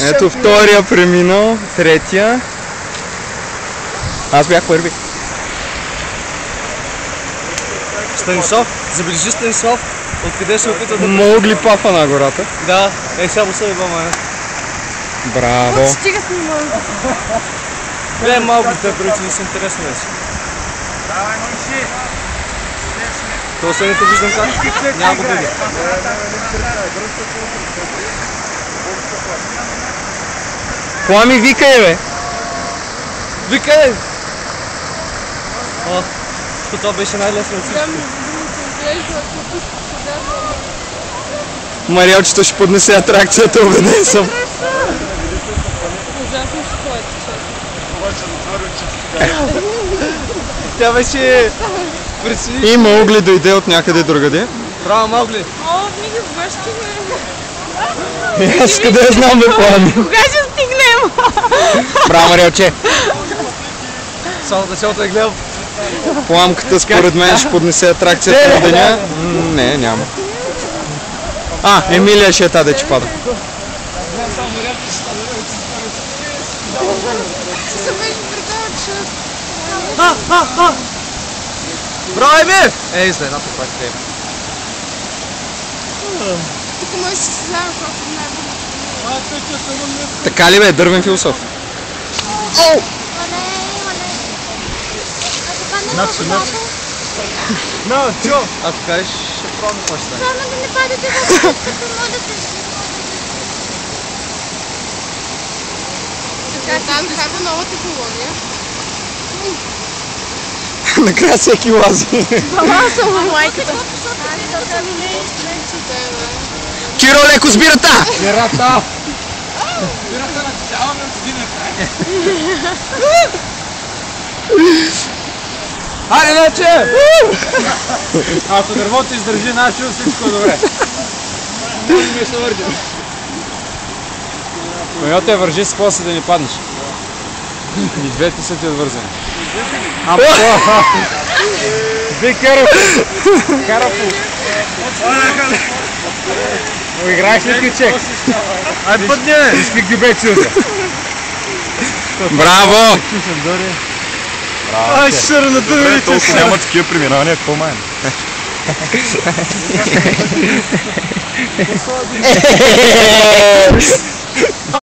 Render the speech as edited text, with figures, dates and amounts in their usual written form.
Ето втория преминал, третия. Аз бях първи. Станислав, забележи Станислав, откъде се опита да... Маугли папа на гората. Да, сега му съби бамана. Браво! Стига снимам. Гледай малко те приятели са интересни вече. Давай, мъжи! Това следното виждам как? Няма го види. Плами, викай, бе! Викай! О, това беше най-лесно от всичко. Мариелчето ще поднесе атракцията, убеден съм. Тя беше... И Маугли дойде от някъде другаде. Браво, Маугли! О, винаги бащи. Аз къде знам, бе, Плами? Кога ще стигнем? Браво, Мариелче! Само началото е гледал. Пламката според мен ще поднесе атракцията на деня. Не, няма. Емилия ще е таде, че пада. Се беше прикол, че... Браво, Емил! Ей, за едната пак те. Тук може да си знаем колко най-добре. Така ли, бе, дървен философ? No, чо? Ако кажеш, ще пробвам какво ще стане. Само да не падате в къщата, модата си. Така, там харва нова технология. Накрая всеки лази. Малата му майката. Киро, леко с бирата! Бирата! Бирата на цяла ме отдине. Хайде, Наче! Ако дървото издържи Начо, всичко е добре. Може ми се върнем. Но те вържи с после да не паднеш. И двете са ти отвързани. Be careful! Careful! Играеш ли ключек? Ай, пътни, бе! Изпик дюбе чудо. Браво! Ай, шърната ми ли Толкова няма такива преминавания, какво майн?